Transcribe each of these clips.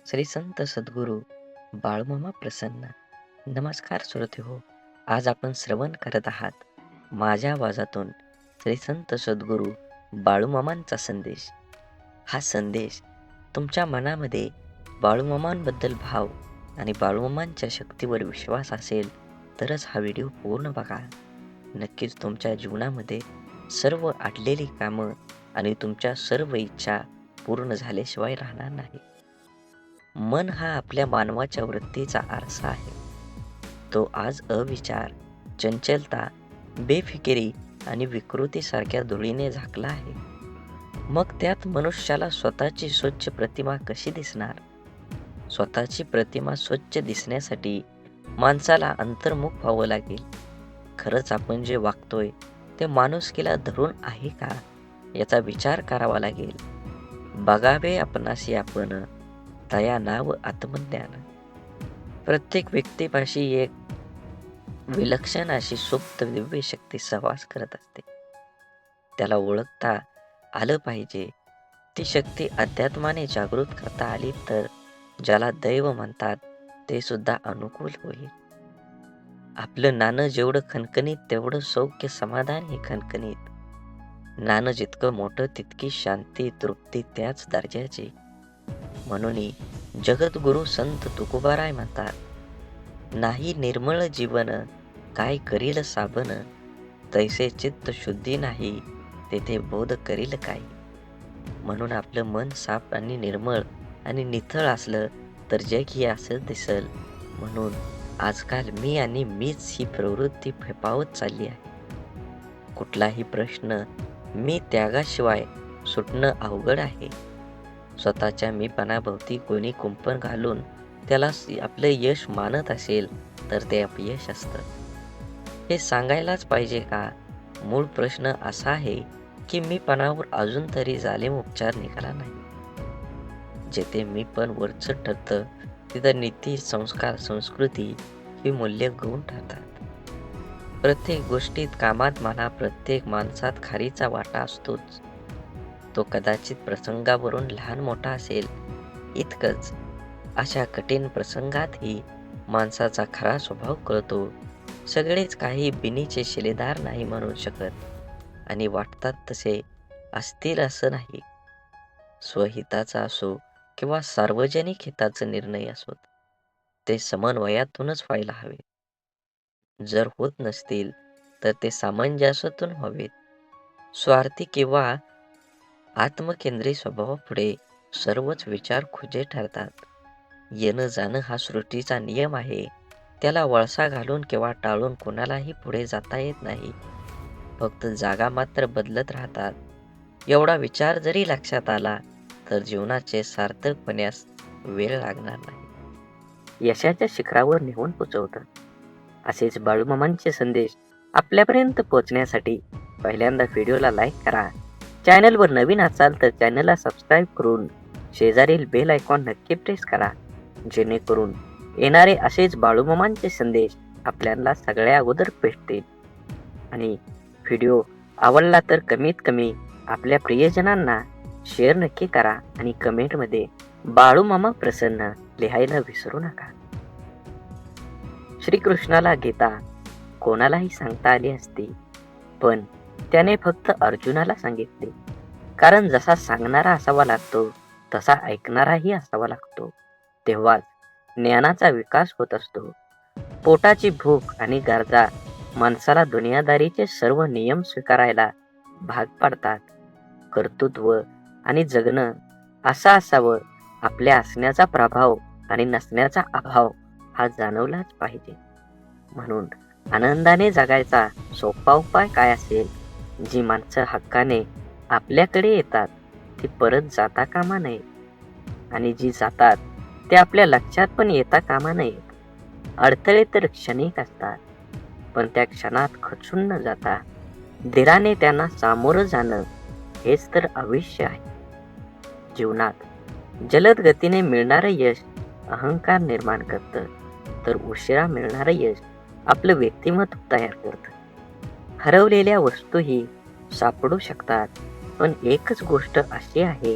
श्री संत सद्गुरू बाळूमामा प्रसन्न. नमस्कार श्रोते हो. आज आपण श्रवण करत आहात माझ्या आवाजातून श्री संत सद्गुरू बाळूमामांचा संदेश. हा संदेश तुमच्या मनामध्ये बाळूमामांबद्दल भाव आणि बाळूमामांच्या शक्तीवर विश्वास असेल तरच हा व्हिडिओ पूर्ण बघा. नक्कीच तुमच्या जीवनामध्ये सर्व अडलेली कामं आणि तुमच्या सर्व इच्छा पूर्ण झाल्याशिवाय राहणार नाही. मन हा आपल्या मानवाच्या वृत्तीचा आरसा आहे. तो आज अविचार, चंचलता, बेफिकिरी आणि विकृतीसारख्या धुळीने झाकला आहे. मग त्यात मनुष्याला स्वतःची स्वच्छ प्रतिमा कशी दिसणार? स्वतःची प्रतिमा स्वच्छ दिसण्यासाठी माणसाला अंतर्मुख व्हावं लागेल. खरंच आपण जे वागतोय ते माणुसकीला धरून आहे का, याचा विचार करावा लागेल. बघावे आपणासी आपण, तया नाव आत्मज्ञान. प्रत्येक व्यक्तीपाशी एक विलक्षण अशी सुप्त दिव्य शक्ती सहवास करत असते. त्याला ओळखता आलं पाहिजे. ती शक्ती अध्यात्माने जागृत करता आली तर ज्याला दैव म्हणतात ते सुद्धा अनुकूल होईल. आपलं नाणं जेवढं खणखणीत तेवढं सौख्य समाधान हे खणखणीत. नाणं जितकं मोठं तितकी शांती तृप्ती त्याच दर्जाची. म्हणून जगद्गुरु संत तुकोबाराय म्हणतात, नाही निर्मळ जीवन काय करील साबन, तैसे चित्त शुद्धी नाही तेथे बोध करील काही. म्हणून आपलं मन साफ आणि निर्मळ आणि निथळ असलं तर जग ही असंच दिसल. म्हणून आजकाल मी आणि मीच ही प्रवृत्ती फेपावत चालली आहे. कुठलाही प्रश्न मी त्यागाशिवाय सुटणं अवघड आहे. स्वतःच्या मीपणाभोवती कोणी कुंपण घालून त्याला आपलं यश मानत असेल तर ते अपयश असतं. हे सांगायलाच पाहिजे का? मूळ प्रश्न असा आहे की मीपणावर अजून तरी जालिम उपचार निघाला नाही. जेथे मीपण वरचढ ठरतं तिथं नीती, संस्कार, संस्कृती ही मूल्य गौण ठरतात. प्रत्येक गोष्टीत, कामात म्हणा, प्रत्येक माणसात खारीचा वाटा असतोच. तो कदाचित प्रसंगावरून लहान मोठा असेल इतकंच. अशा कठीण प्रसंगातही माणसाचा खरा स्वभाव कळतो. सगळेच काही बिनीचे शिलेदार नाही म्हणू शकत आणि वाटतात तसे असतील असं नाही. स्वहिताचा असो किंवा सार्वजनिक हिताचा निर्णय असोत, ते समन्वयातूनच व्हायला हवे. जर होत नसतील तर ते सामंजस्यातून व्हावेत. स्वार्थी किंवा आत्मकेंद्री स्वभावापुढे सर्वच विचार खुजे ठरतात. येणं जाणं हा सृष्टीचा नियम आहे. त्याला वळसा घालून किंवा टाळून कोणालाही पुढे जाता येत नाही. फक्त जागा मात्र बदलत राहतात. एवढा विचार जरी लक्षात आला तर जीवनाचे सार्थक होण्यास वेळ लागणार नाही. यशाच्या शिखरावर नेऊन पोचवतात. असेच बाळूमामांचे संदेश आपल्यापर्यंत पोहोचण्यासाठी पहिल्यांदा व्हिडिओला लाईक करा. चॅनलवर नवीन असाल तर चॅनलला सबस्क्राईब करून शेजारील बेल आयकॉन नक्की प्रेस करा, जेणेकरून येणारे असेच बाळूमामांचे संदेश आपल्याला सगळ्या अगोदर भेटतील. आणि व्हिडिओ आवडला तर कमीत कमी आपल्या प्रियजनांना शेअर नक्की करा आणि कमेंटमध्ये बाळूमामा प्रसन्न लिहायला विसरू नका. श्रीकृष्णाला गीता कोणालाही सांगता आली असती, पण त्याने फक्त अर्जुनाला सांगितले. कारण जसा सांगणारा असावा लागतो तसा ऐकणाराही असावा लागतो. तेव्हाच ज्ञानाचा विकास होत असतो. पोटाची भूक आणि गरजा माणसाला दुनियादारीचे सर्व नियम स्वीकारायला भाग पाडतात. कर्तृत्व आणि जगणं असं असावं, आपल्या असण्याचा प्रभाव आणि नसण्याचा अभाव हा जाणवलाच पाहिजे. म्हणून आनंदाने जगायचा सोपा उपाय काय असेल? जी माणसं हक्काने आपल्याकडे येतात ती परत जाता कामा नये, आणि जी जातात ते आपल्या लक्षात पण येता कामा नये. अडथळे तर क्षणिक असतात, पण त्या क्षणात खचून न जाता धीराने त्यांना सामोरं जाणं हेच तर आयुष्य आहे. जीवनात जलद गतीने मिळणारं यश अहंकार निर्माण करतं, तर उशिरा मिळणारं यश आपलं व्यक्तिमत्व तयार करतं. हरवलेल्या वस्तूही सापडू शकतात, पण एकच गोष्ट अशी आहे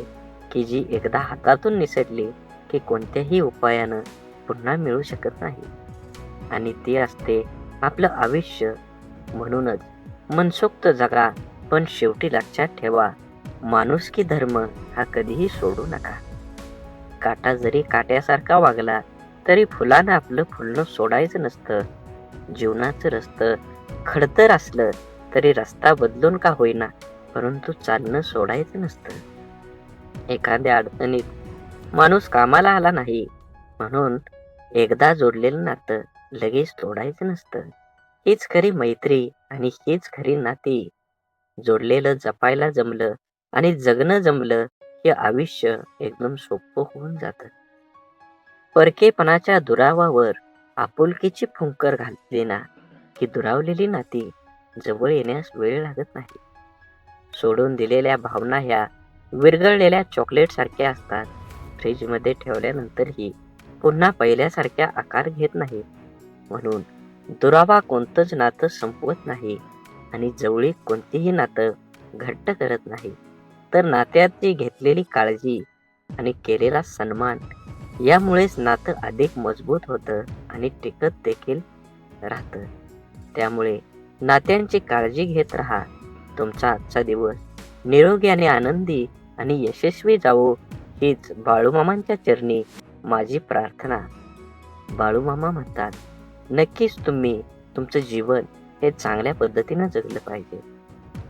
की जी एकदा हातातून निसटली की कोणत्याही उपायानं पुन्हा मिळू शकत नाही, आणि ते असते आपलं आयुष्य. म्हणूनच मनसोक्त जगा, पण शेवटी लक्षात ठेवा, माणुसकी धर्म हा कधीही सोडू नका. काटा जरी काट्यासारखा वागला तरी फुलानं आपलं फुलणं सोडायचं नसतं. जीवनाचं रस्तं खडतर असलं तरी रस्ता बदलून का होईना, परंतु चालणं सोडायचं नसतं. एखाद्या अडचणीत माणूस कामाला आला नाही म्हणून एकदा जोडलेलं नातं लगेच तोडायचं नसतं. हीच खरी मैत्री आणि हीच खरी नाती. जोडलेलं जपायला जमलं आणि जगणं जमलं, हे आयुष्य एकदम सोपं होऊन जातं. परकेपणाच्या दुरावावर आपुलकीची फुंकर घातली ना, की दुरावलेली नाती जवळ येण्यास वेळ लागत नाही. सोडून दिलेल्या भावना ह्या विरघळलेल्या चॉकलेट सारख्या असतात. फ्रीजमध्ये ठेवल्यानंतरही पुन्हा पहिल्यासारख्या आकार घेत नाहीत. म्हणून दुरावा कोणतंच नातं संपवत नाही आणि जवळीक कोणतीही नातं घट्ट करत नाही. तर नात्याची घेतलेली काळजी आणि केलेला सन्मान यामुळेच नातं अधिक मजबूत होतं आणि टिकत देखील राहतं. त्यामुळे नात्यांची काळजी घेत राहा. तुमचा आजचा दिवस निरोगी आणि आनंदी आणि यशस्वी जावो, हीच बाळूमामांच्या चरणी माझी प्रार्थना. बाळूमामा म्हणतात, नक्कीच तुम्ही तुमचं जीवन हे चांगल्या पद्धतीनं जगलं पाहिजे.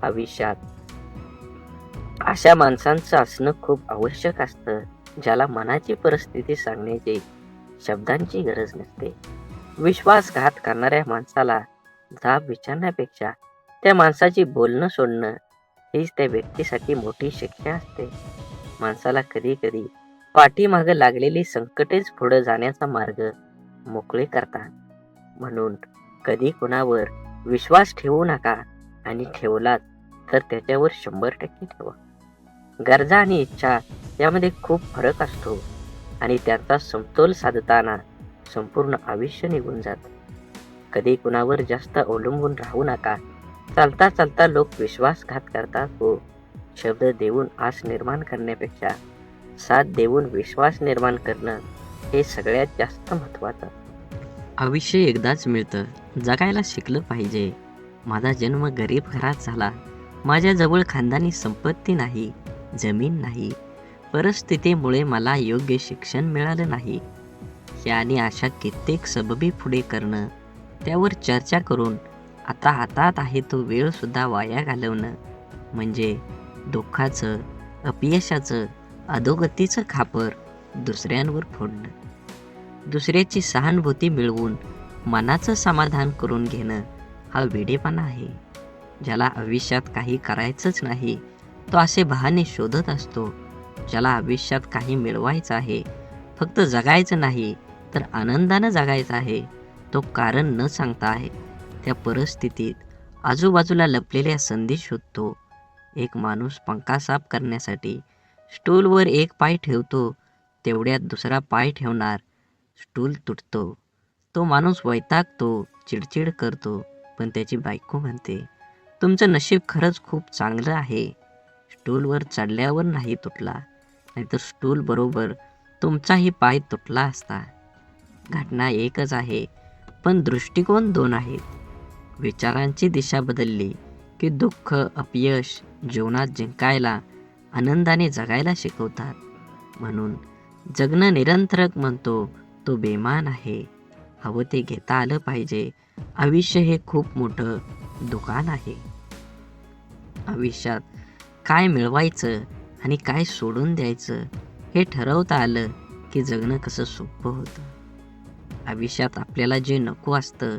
आयुष्यात अशा माणसांचं असणं खूप आवश्यक असतं, ज्याला मनाची परिस्थिती सांगण्याची शब्दांची गरज नसते. विश्वासघात करणाऱ्या माणसाला जाब विचारण्यापेक्षा त्या माणसाची बोलणं सोडणं हीच त्या व्यक्तीसाठी मोठी शिक्षा असते. माणसाला कधी कधी पाठीमागं लागलेली संकटेच पुढे जाण्याचा मार्ग मोकळे करतात. म्हणून कधी कुणावर विश्वास ठेवू नका, आणि ठेवलात तर त्याच्यावर 100% ठेवा. गरजा आणि इच्छा यामध्ये खूप फरक असतो, आणि त्याचा समतोल साधताना संपूर्ण आयुष्य निघून जातं. कधी कुणावर जास्त अवलंबून राहू नका. चालता चालता लोक विश्वासघात करतात हो. शब्द देऊन आस निर्माण करण्यापेक्षा साथ देऊन विश्वास निर्माण करणं हे सगळ्यात जास्त महत्त्वाचं. आयुष्य एकदाच मिळतं, जगायला शिकलं पाहिजे. माझा जन्म गरीब घरात झाला. माझ्याजवळ खानदानी संपत्ती नाही, जमीन नाही. परिस्थितीमुळे मला योग्य शिक्षण मिळालं नाही. ह्या आणि अशा कित्येक सबबी पुढे करणं, त्यावर चर्चा करून आता हातात आहे तो वेळ सुद्धा वाया घालवणं, म्हणजे दुःखाचं, अपयशाचं, अधोगतीचं खापर दुसऱ्यांवर फोडणं. दुसऱ्याची सहानुभूती मिळवून मनाचं समाधान करून घेणं हा वेडेपणा आहे. ज्याला आयुष्यात काही करायचंच नाही, तो असे बहाणे शोधत असतो. ज्याला आयुष्यात काही मिळवायचं आहे, फक्त जगायचं नाही तर आनंदानं जगायचं आहे, तो कारण न सांगता आहे त्या परिस्थितीत आजूबाजूला लपलेल्या संधी शोधतो. एक माणूस पंखा साफ करण्यासाठी स्टूलवर एक पाय ठेवतो, तेवढ्यात दुसरा पाय ठेवणार, स्टूल तुटतो. तो माणूस वैतागतो, चिडचिड करतो, पण त्याची बायको म्हणते, तुमचं नशीब खरंच खूप चांगलं आहे, स्टूलवर चढल्यावर नाही तुटला, नाहीतर स्टूल बरोबर तुमचाही पाय तुटला असता. घटना एकच आहे, पण दृष्टिकोन दोन आहेत. विचारांची दिशा बदलली की दुःख, अपयश जीवनात जिंकायला, आनंदाने जगायला शिकवतात. म्हणून जगणं निरंतरक म्हणतो तो बेमान आहे. हवं ते घेता आलं पाहिजे. आयुष्य हे खूप मोठं दुकान आहे. आयुष्यात काय मिळवायचं आणि काय सोडून द्यायचं हे ठरवता आलं की जगणं कसं सोपं होतं. आयुष्यात आपल्याला जे नको असतं,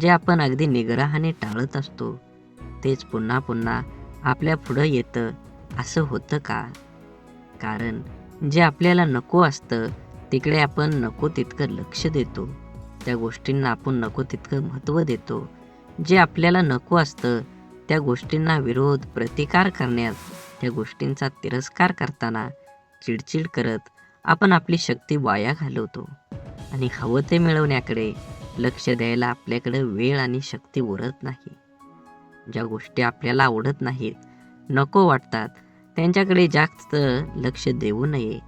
जे आपण अगदी निग्रहाने टाळत असतो, तेच पुन्हा पुन्हा आपल्या पुढं येतं. असं होतं का? कारण जे आपल्याला नको असतं तिकडे आपण नको तितकं लक्ष देतो. त्या गोष्टींना आपण नको तितकं महत्त्व देतो. जे आपल्याला नको असतं त्या गोष्टींना विरोध, प्रतिकार करण्यात, त्या गोष्टींचा तिरस्कार करताना चिडचिड करत आपण आपली शक्ती वाया घालवतो, आणि हवं ते मिळवण्याकडे लक्ष द्यायला आपल्याकडे वेळ आणि शक्ती उरत नाही. ज्या गोष्टी आपल्याला आवडत नाहीत, नको वाटतात, त्यांच्याकडे जास्त लक्ष देऊ नये.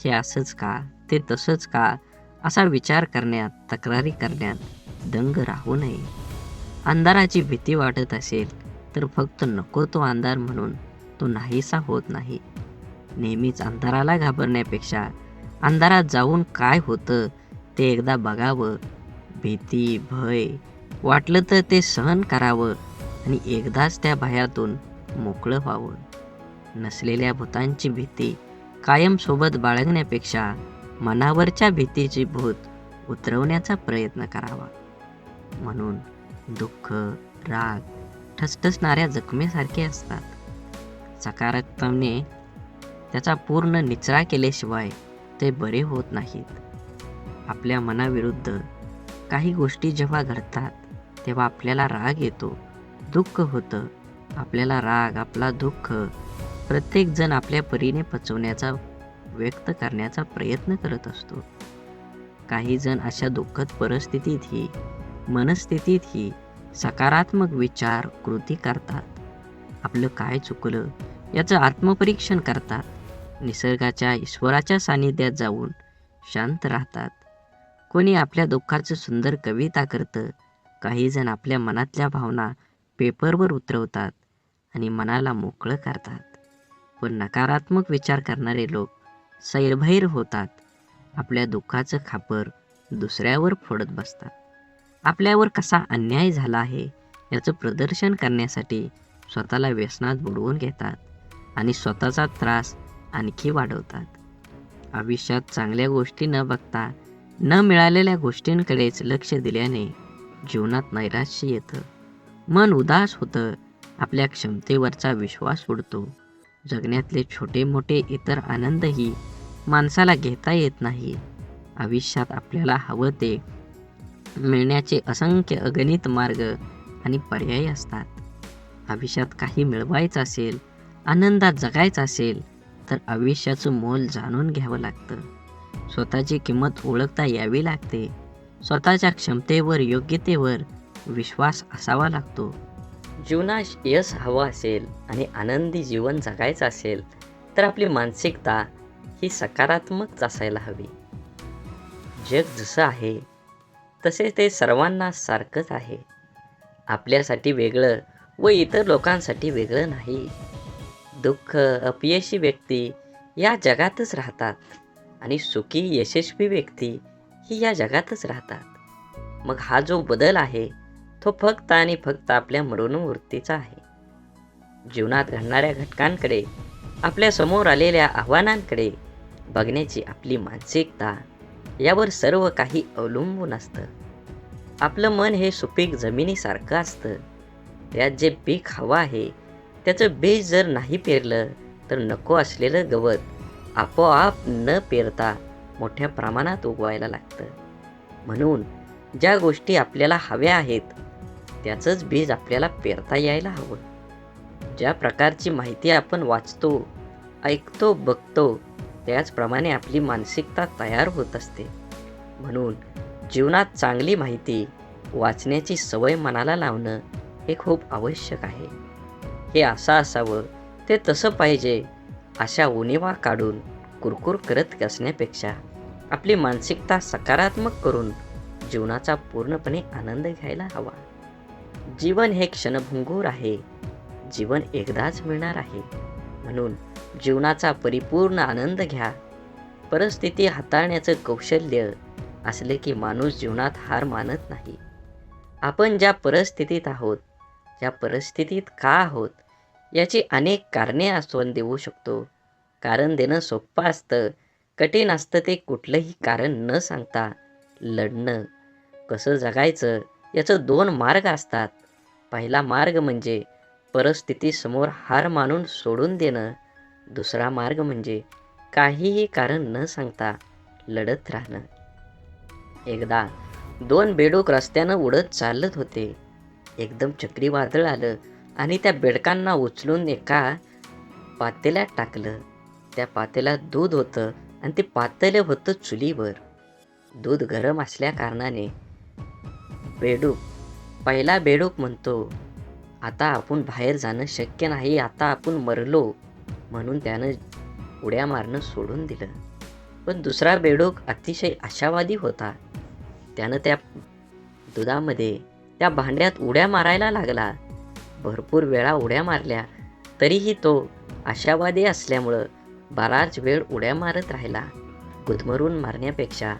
हे असंच का? ते तसंच का असा विचार करण्यात, तक्रारी करण्यात दंग राहू नये. अंधाराची भीती वाटत असेल तर फक्त नको तो अंधार म्हणून तो नाहीसा होत नाही. नेहमीच अंधाराला घाबरण्यापेक्षा अंधारात जाऊन काय होतं ते एकदा बघावं. भीती, भय वाटलं तर ते सहन करावं आणि एकदाच त्या भयातून मोकळं व्हावं. नसलेल्या भूतांची भीती कायम सोबत बाळगण्यापेक्षा मनावरच्या भीतीची भूत उतरवण्याचा प्रयत्न करावा. म्हणून दुःख, राग ठसठसणाऱ्या जखमेसारखे असतात. सकारात्मकतेने त्याचा पूर्ण निचरा केल्याशिवाय ते बरे होत नाहीत. आपल्या मनाविरुद्ध काही गोष्टी जेव्हा घडतात तेव्हा आपल्याला राग येतो, दुःख होतं. आपल्याला राग, आपला दुःख प्रत्येकजण आपल्या परीने पचवण्याचा, व्यक्त करण्याचा प्रयत्न करत असतो. काही जण अशा दुःखद परिस्थितीतही, मनस्थितीतही सकारात्मक विचार, कृती करतात. आपलं काय चुकलं याचं आत्मपरीक्षण करतात. निसर्गाच्या, ईश्वराच्या सानिध्यात जाऊन शांत राहतात. कोणी आपल्या दुःखाचं सुंदर कविता करतं. काही जण आपल्या मनातल्या भावना पेपरवर उतरवतात आणि मनाला मोकळं करतात. पण नकारात्मक विचार करणारे लोक सैरभैर होतात. आपल्या दुःखाचं खापर दुसऱ्यावर फोडत बसतात. आपल्यावर कसा अन्याय झाला आहे याचं प्रदर्शन करण्यासाठी स्वतःला व्यसनात बुडवून घेतात आणि स्वतःचा त्रास आणखी वाढवतात. आयुष्यात चांगल्या गोष्टी न बघता न मिळालेल्या गोष्टींकडेच लक्ष दिल्याने जीवनात नैराश्य येतं. मन उदास होतं. आपल्या क्षमतेवरचा विश्वास उडतो. जगण्यातले छोटे मोठे इतर आनंदही माणसाला घेता येत नाही. आयुष्यात आपल्याला हवं ते मिळण्याचे असंख्य अगणित मार्ग आणि पर्याय असतात. आयुष्यात काही मिळवायचं असेल, आनंदात जगायचं असेल तर आयुष्याचं मोल जाणून घ्यावं लागतं. स्वतःची किंमत ओळखता यावी लागते. स्वतःच्या क्षमतेवर, योग्यतेवर विश्वास असावा लागतो. जीवनात यश हवं असेल आणि आनंदी जीवन जगायचं असेल तर आपली मानसिकता ही सकारात्मक असायला हवी. जग जसं आहे तसे ते सर्वांना सारखंच आहे. आपल्यासाठी वेगळं व इतर लोकांसाठी वेगळं नाही. दुःख, अपयशी व्यक्ती या जगातच राहतात आणि सुखी, यशस्वी व्यक्ती ही या जगातच राहतात. मग हा जो बदल आहे तो फक्त आणि फक्त आपल्या मनोवृत्तीचा आहे. जीवनात घडणाऱ्या घटकांकडे, आपल्या समोर आलेल्या आव्हानांकडे बघण्याची आपली मानसिकता यावर सर्व काही अवलंबून असतं. आपलं मन हे सुपीक जमिनीसारखं असतं. त्यात जे पीक हवं आहे त्याचं बीज जर नाही पेरलं तर नको असलेलं गवत आपोआप न पेरता मोठ्या प्रमाणात उगवायला लागतं. म्हणून ज्या गोष्टी आपल्याला हव्या आहेत त्याचंच बीज आपल्याला पेरता यायला हवं. ज्या प्रकारची माहिती आपण वाचतो, ऐकतो, बघतो त्याचप्रमाणे आपली मानसिकता तयार होत असते. म्हणून जीवनात चांगली माहिती वाचण्याची सवय मनाला लावणं हे खूप आवश्यक आहे. हे असं असावं, ते तसं पाहिजे अशा उणिवा काढून कुरकुर करत असण्यापेक्षा आपली मानसिकता सकारात्मक करून जीवनाचा पूर्णपणे आनंद घ्यायला हवा. जीवन हे क्षणभंगूर आहे. जीवन एकदाच मिळणार आहे. म्हणून जीवनाचा परिपूर्ण आनंद घ्या. परिस्थिती हाताळण्याचं कौशल्य असले की माणूस जीवनात हार मानत नाही. आपण ज्या परिस्थितीत आहोत, ज्या परिस्थितीत का आहोत याची अनेक कारणे आपण देऊ शकतो. कारण देणं सोपं असतं, कठीण असतं ते कुठलंही कारण न सांगता लढणं. कसं जगायचं याचं 2 मार्ग असतात. पहिला मार्ग म्हणजे परिस्थितीसमोर हार मानून सोडून देणं. दुसरा मार्ग म्हणजे काहीही कारण न सांगता लढत राहणं. एकदा 2 बेडूक रस्त्यानं उडत चालत होते. एकदम चक्रीवादळ आलं आणि त्या बेडकांना उचलून एका पातेल्यात टाकलं. त्या पातेल्यात दूध होतं आणि ते पातेलं होतं चुलीवर. दूध गरम असल्या कारणाने पहिला बेडूक म्हणतो, आता आपण बाहेर जाणं शक्य नाही, आता आपण मरलो. म्हणून त्यानं उड्या मारणं सोडून दिलं. पण दुसरा बेडूक अतिशय आशावादी होता. त्यानं त्या दुधामध्ये त्या भांड्यात उड्या मारायला लागला. भरपूर वेळा उड्या मारल्या, तरीही तो आशावादी असल्यामुळं बराच वेळ उड्या मारत राहिला. गुदमरून मारण्यापेक्षा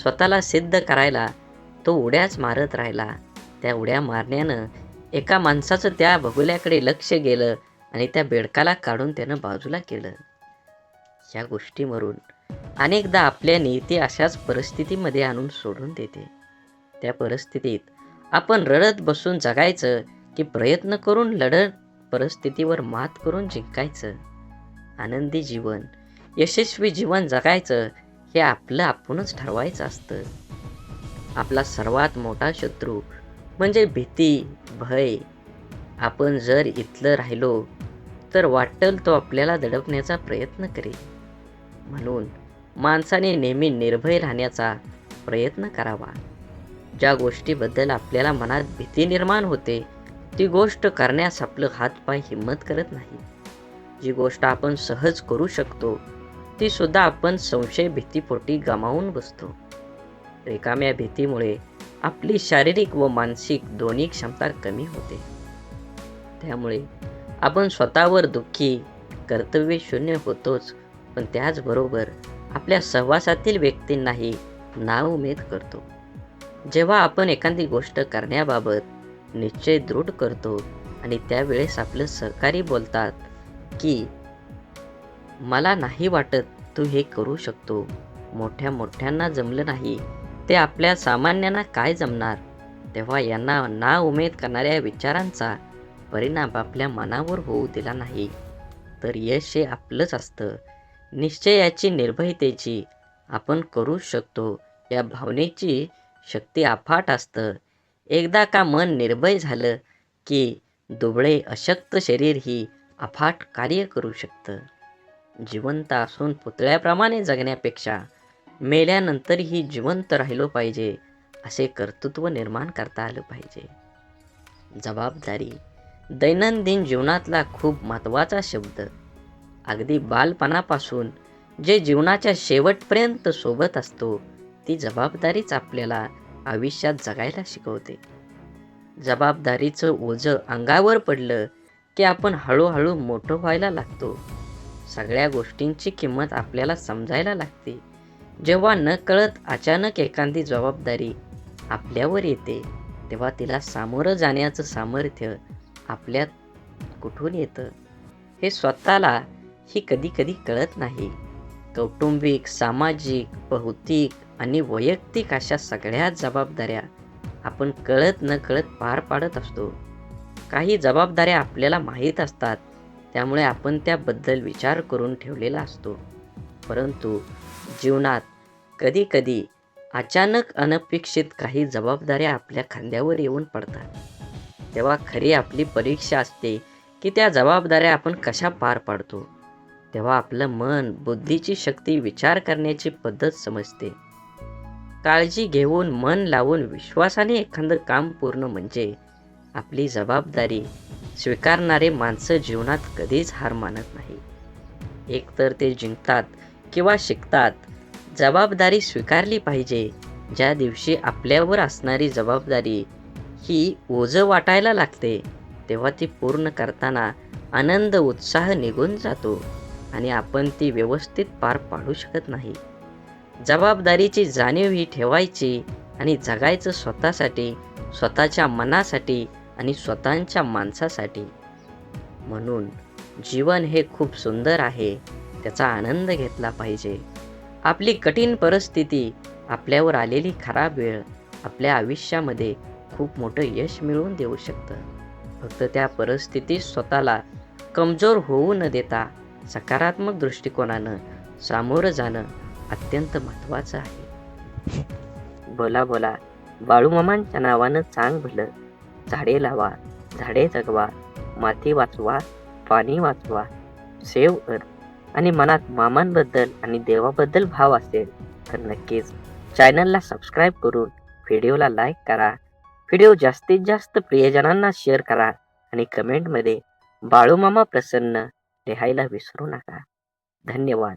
स्वतःला सिद्ध करायला तो उड्याच मारत राहिला. त्या उड्या मारण्यानं एका माणसाचं त्या बगुल्याकडे लक्ष गेलं आणि त्या बेडकाला काढून त्यानं बाजूला केलं. या गोष्टीवरून अनेकदा आपल्या नियती अशाच परिस्थितीमध्ये आणून सोडून देते. त्या परिस्थितीत आपण रडत बसून जगायचं की प्रयत्न करून लढत परिस्थितीवर मात करून जिंकायचं? आनंदी जीवन, यशस्वी जीवन जगायचं हे आपलं आपणच ठरवायचं असतं. आपला सर्वात मोठा शत्रू म्हणजे भीती, भय. आपण जर इथलं राहिलो तर वाटेल तो आपल्याला दडपण्याचा प्रयत्न करेल. म्हणून माणसाने नेहमी निर्भय राहण्याचा प्रयत्न करावा. ज्या गोष्टीबद्दल आपल्याला मनात भीती निर्माण होते ती गोष्ट करण्यास आपलं हातपाय हिम्मत करत नाही. जी गोष्ट आपण सहज करू शकतो ती सुद्धा आपण संशय भीतीपोटी गमावून बसतो. रिकाम्या भीतीमुळे आपली शारीरिक व मानसिक दोन्ही क्षमता कमी होते. त्यामुळे आपण स्वतःवर दुःखी, कर्तव्यशून्य होतोच, पण त्याचबरोबर आपल्या सहवासातील व्यक्तींनाही नाउमेद करतो. जेव्हा आपण एखादी गोष्ट करण्याबाबत निश्चय दृढ करतो आणि त्यावेळेस आपलं सहकारी बोलतात की मला नाही वाटत तू हे करू शकतो, मोठ्या मोठ्यांना जमलं नाही ते आपल्या सामान्यांना काय जमणार, तेव्हा यांना नाउमेद करणाऱ्या विचारांचा परिणाम आपल्या मनावर होऊ दिला नाही तर यश हे आपलंच असतं. निश्चयाची, निर्भयतेची, आपण करू शकतो या भावनेची शक्ती अफाट असतं. एकदा का मन निर्भय झालं की दुबळे अशक्त शरीरही अफाट कार्य करू शकतं. जिवंत असून पुतळ्याप्रमाणे जगण्यापेक्षा मेल्यानंतरही जिवंत राहिलो पाहिजे असे कर्तृत्व निर्माण करता आलं पाहिजे. जबाबदारी दैनंदिन जीवनातला खूप महत्त्वाचा शब्द. अगदी बालपणापासून जे जीवनाच्या शेवटपर्यंत सोबत असतो ती जबाबदारीच आपल्याला आयुष्यात जगायला शिकवते. जबाबदारीचं ओझं अंगावर पडलं की आपण हळूहळू मोठं व्हायला लागतो. सगळ्या गोष्टींची किंमत आपल्याला समजायला लागते. जेव्हा न कळत अचानक एखादी जबाबदारी आपल्यावर येते तेव्हा तिला सामोरं जाण्याचं सामर्थ्य आपल्यात कुठून येतं हे स्वतःला ही कधी कधी कळत नाही. कौटुंबिक, सामाजिक, भौतिक आणि वैयक्तिक अशा सगळ्या जबाबदाऱ्या आपण कळत न कळत पार पाडत असतो. काही जबाबदाऱ्या आपल्याला माहीत असतात त्यामुळे आपण त्याबद्दल विचार करून ठेवलेला असतो. परंतु जीवनात कधी कधी अचानक अनपेक्षित काही जबाबदाऱ्या आपल्या खांद्यावर येऊन पडतात. तेव्हा खरी आपली परीक्षा असते की त्या जबाबदाऱ्या आपण कशा पार पाडतो. तेव्हा आपलं मन, बुद्धीची शक्ती, विचार करण्याची पद्धत समजते. काळजी घेऊन, मन लावून, विश्वासाने एखादं काम पूर्ण म्हणजे आपली जबाबदारी स्वीकारणारे माणसं जीवनात कधीच हार मानत नाही. एकतर ते जिंकतात किंवा शिकतात. जबाबदारी स्वीकारली पाहिजे. ज्या दिवशी आपल्यावर असणारी जबाबदारी ही ओझं वाटायला लागते तेव्हा ती पूर्ण करताना आनंद, उत्साह निघून जातो आणि आपण ती व्यवस्थित पार पाडू शकत नाही. जबाबदारीची जाणीव ही ठेवायची आणि जगायचं स्वतःसाठी, स्वतःच्या मनासाठी आणि स्वतःच्या माणसासाठी. म्हणून जीवन हे खूप सुंदर आहे, त्याचा आनंद घेतला पाहिजे. आपली कठीण परिस्थिती, आपल्यावर आलेली खराब वेळ आपल्या आयुष्यामध्ये खूप मोठं यश मिळवून देऊ शकतं. फक्त त्या परिस्थितीत स्वतःला कमजोर होऊ न देता सकारात्मक दृष्टिकोनानं सामोरं जाणं अत्यंत महत्त्वाचं आहे. बोला बोला बाळूमामांच्या नावानं चांग भलं. झाडे लावा, झाडे जगवा, माती वाचवा, पाणी वाचवा. सेव्ह अर्थ आणि मनात मामांबद्दल आणि देवाबद्दल भाव असेल तर नक्कीच चॅनलला सबस्क्राईब करून व्हिडिओला लाईक करा. व्हिडिओ जास्तीत जास्त प्रियजनांना शेअर करा आणि कमेंटमध्ये बाळूमामा प्रसन्न लिहायला विसरू नका. धन्यवाद.